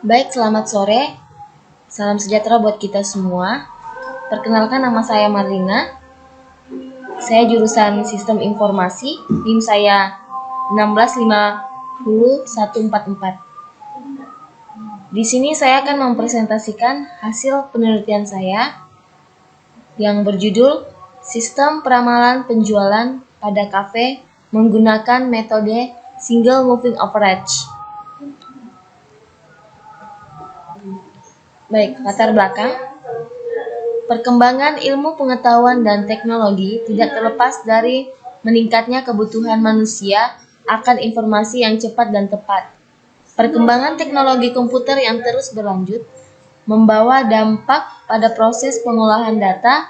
Baik, selamat sore. Salam sejahtera buat kita semua. Perkenalkan, nama saya Marlina. Saya jurusan Sistem Informasi, NIM saya 1650144. Di sini saya akan mempresentasikan hasil penelitian saya yang berjudul Sistem Peramalan Penjualan pada Kafe menggunakan metode Single Moving Average. Baik, latar belakang. Perkembangan ilmu pengetahuan dan teknologi tidak terlepas dari meningkatnya kebutuhan manusia akan informasi yang cepat dan tepat. Perkembangan teknologi komputer yang terus berlanjut membawa dampak pada proses pengolahan data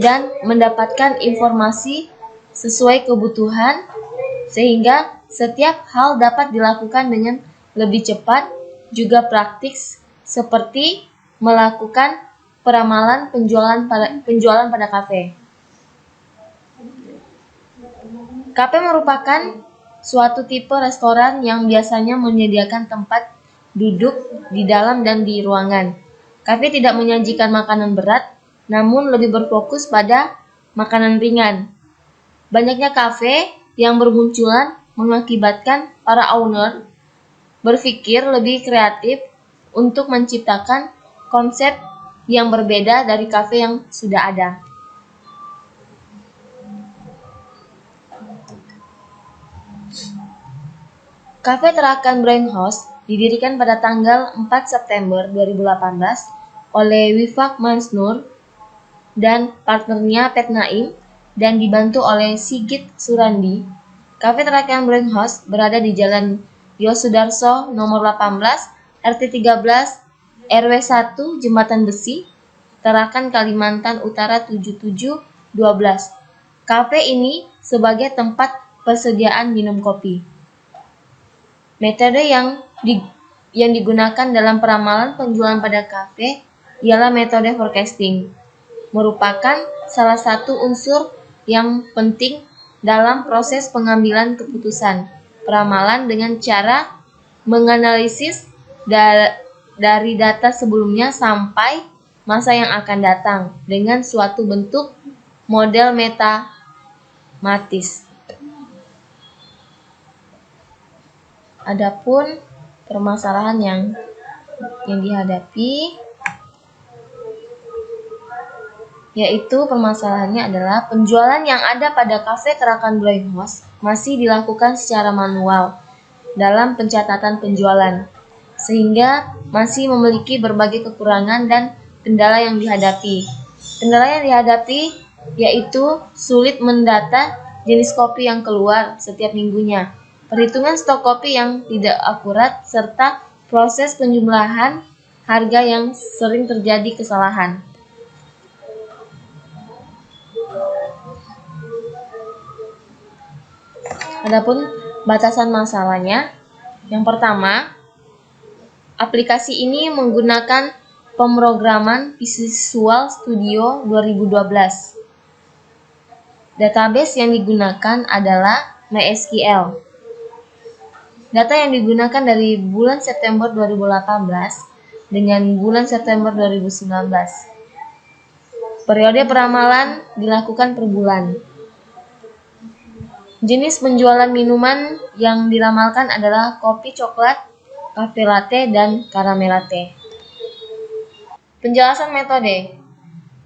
dan mendapatkan informasi sesuai kebutuhan, sehingga setiap hal dapat dilakukan dengan lebih cepat, juga praktis, seperti melakukan peramalan penjualan pada kafe. Kafe merupakan suatu tipe restoran yang biasanya menyediakan tempat duduk di dalam dan di ruangan. Kafe tidak menyajikan makanan berat, namun lebih berfokus pada makanan ringan. Banyaknya kafe yang bermunculan mengakibatkan para owner berpikir lebih kreatif untuk menciptakan konsep yang berbeda dari kafe yang sudah ada. Kafe Tarakan Brewing House didirikan pada tanggal 4 September 2018 oleh Wifak Mansnur dan partnernya Pet Naim dan dibantu oleh Sigit Surandi. Kafe Tarakan Brewing House berada di Jalan Yosudarso nomor 18, RT 13, RW 1, Jembatan Besi, Tarakan, Kalimantan Utara 7712. Kafe ini sebagai tempat persediaan minum kopi. Metode yang digunakan dalam peramalan penjualan pada kafe ialah metode forecasting, merupakan salah satu unsur yang penting dalam proses pengambilan keputusan peramalan dengan cara menganalisis dari data sebelumnya sampai masa yang akan datang dengan suatu bentuk model matematis. Adapun permasalahan yang dihadapi, yaitu permasalahannya adalah penjualan yang ada pada kafe Tarakan Brewing House masih dilakukan secara manual dalam pencatatan penjualan, sehingga masih memiliki berbagai kekurangan dan kendala yang dihadapi. Kendala yang dihadapi yaitu sulit mendata jenis kopi yang keluar setiap minggunya, perhitungan stok kopi yang tidak akurat, serta proses penjumlahan harga yang sering terjadi kesalahan. Adapun batasan masalahnya, yang pertama, aplikasi ini menggunakan pemrograman Visual Studio 2012. Database yang digunakan adalah MySQL. Data yang digunakan dari bulan September 2018 dengan bulan September 2019. Periode peramalan dilakukan per bulan. Jenis penjualan minuman yang diramalkan adalah kopi coklat, cafe latte, dan caramel latte. Penjelasan metode.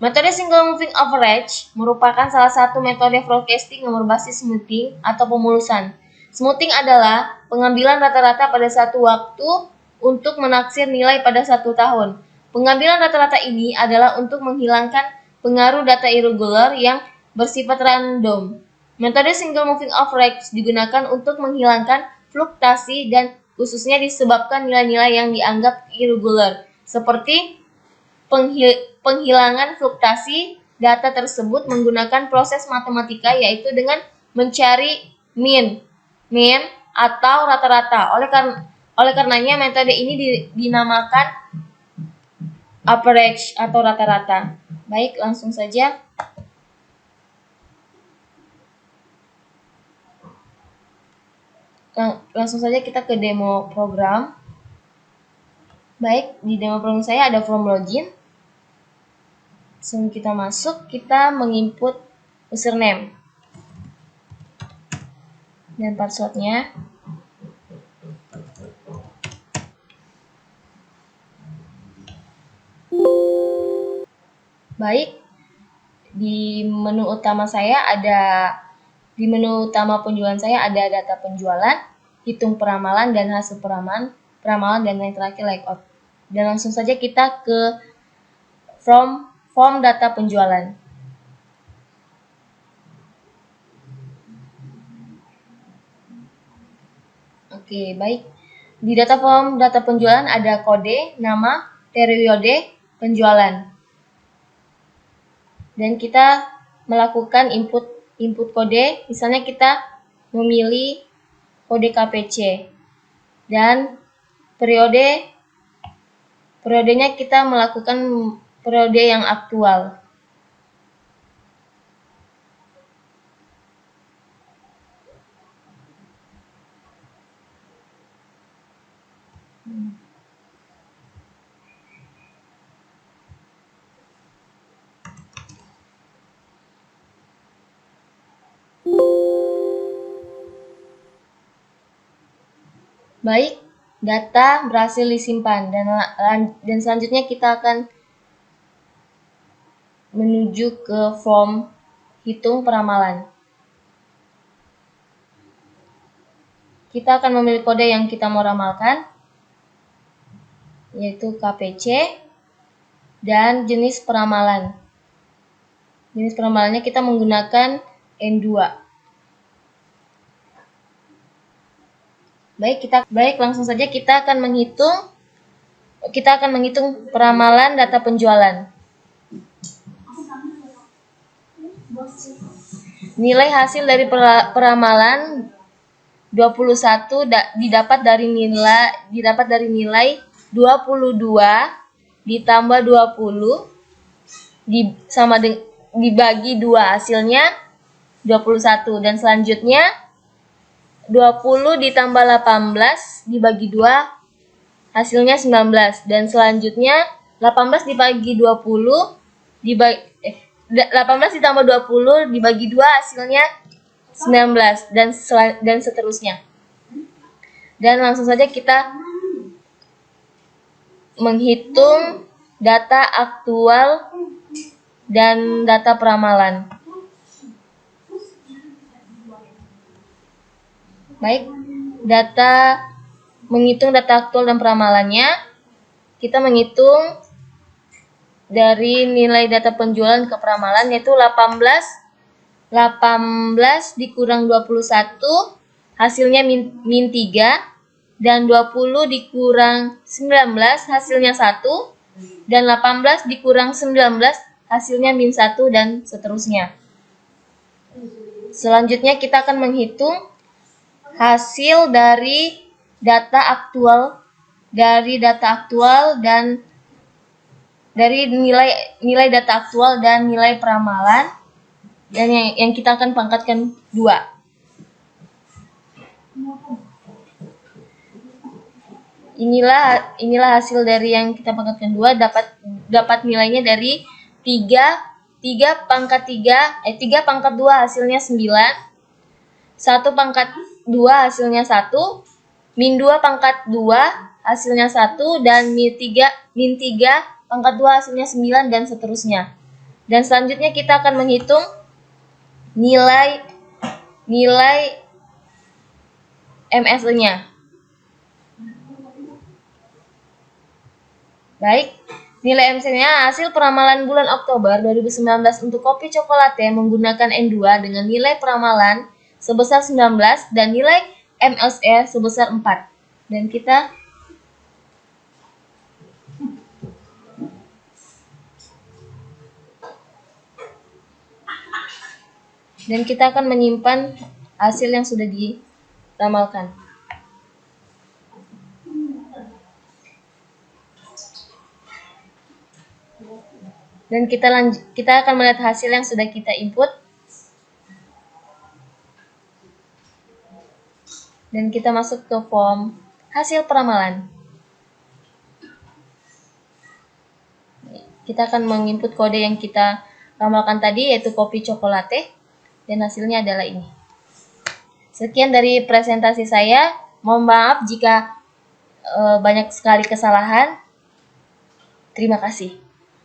Metode Single Moving Average merupakan salah satu metode forecasting yang berbasis smoothing atau pemulusan. Smoothing adalah pengambilan rata-rata pada satu waktu untuk menaksir nilai pada satu tahun. Pengambilan rata-rata ini adalah untuk menghilangkan pengaruh data irregular yang bersifat random. Metode Single Moving Average digunakan untuk menghilangkan fluktuasi dan khususnya disebabkan nilai-nilai yang dianggap irregular, seperti penghilangan fluktuasi data tersebut menggunakan proses matematika, yaitu dengan mencari mean atau rata-rata. Oleh karenanya metode ini dinamakan average atau rata-rata. Baik, langsung saja. Langsung saja kita ke demo program. Baik, di demo program saya ada form login. Sebelum kita masuk, kita menginput username dan passwordnya. Baik, di menu utama penjualan saya ada data penjualan, hitung peramalan dan hasil peramalan dan yang terakhir layout. Dan langsung saja kita ke form data penjualan. Oke, baik. Di form data penjualan ada kode, nama, periode penjualan. Dan kita melakukan input kode, misalnya kita memilih kode KPC. Dan periodenya kita melakukan periode yang aktual. Baik, data berhasil disimpan dan selanjutnya kita akan menuju ke form hitung peramalan. Kita akan memilih kode yang kita mau ramalkan, yaitu KPC, dan jenis peramalan. Jenis peramalannya kita menggunakan N2. Baik, langsung saja kita akan menghitung peramalan data penjualan. Nilai hasil dari peramalan 21 didapat dari nilai 22 ditambah 20 dibagi 2, hasilnya 21, dan selanjutnya 20 ditambah 18 dibagi 2, hasilnya 19, dan selanjutnya 18 dibagi 20 18 ditambah 20 dibagi 2, hasilnya 19, dan seterusnya. Dan langsung saja kita menghitung data aktual dan data peramalan. Baik, menghitung data aktual dan peramalannya, kita menghitung dari nilai data penjualan ke peramalan, yaitu 18 dikurang 21, hasilnya min 3, dan 20 dikurang 19, hasilnya 1, dan 18 dikurang 19, hasilnya min 1, dan seterusnya. Selanjutnya kita akan menghitung hasil dari data aktual dan dari nilai data aktual dan nilai peramalan, dan yang kita akan pangkatkan 2. Inilah hasil dari yang kita pangkatkan 2, dapat nilainya dari 3 pangkat 2 hasilnya 9, 1 pangkat 2 hasilnya 1, min 2 pangkat 2 hasilnya 1, dan min 3 pangkat 2 hasilnya 9, dan seterusnya. Dan selanjutnya kita akan menghitung nilai MSE-nya. Baik, nilai MSE-nya hasil peramalan bulan Oktober 2019 untuk kopi cokolate menggunakan N2 dengan nilai peramalan sebesar 19 dan nilai MSE sebesar 4. Dan kita akan menyimpan hasil yang sudah diramalkan. Dan kita akan melihat hasil yang sudah kita input. Dan kita masuk ke form hasil peramalan. Kita akan menginput kode yang kita ramalkan tadi, yaitu kopi cokolate, dan hasilnya adalah ini. Sekian dari presentasi saya. Mohon maaf jika banyak sekali kesalahan. Terima kasih.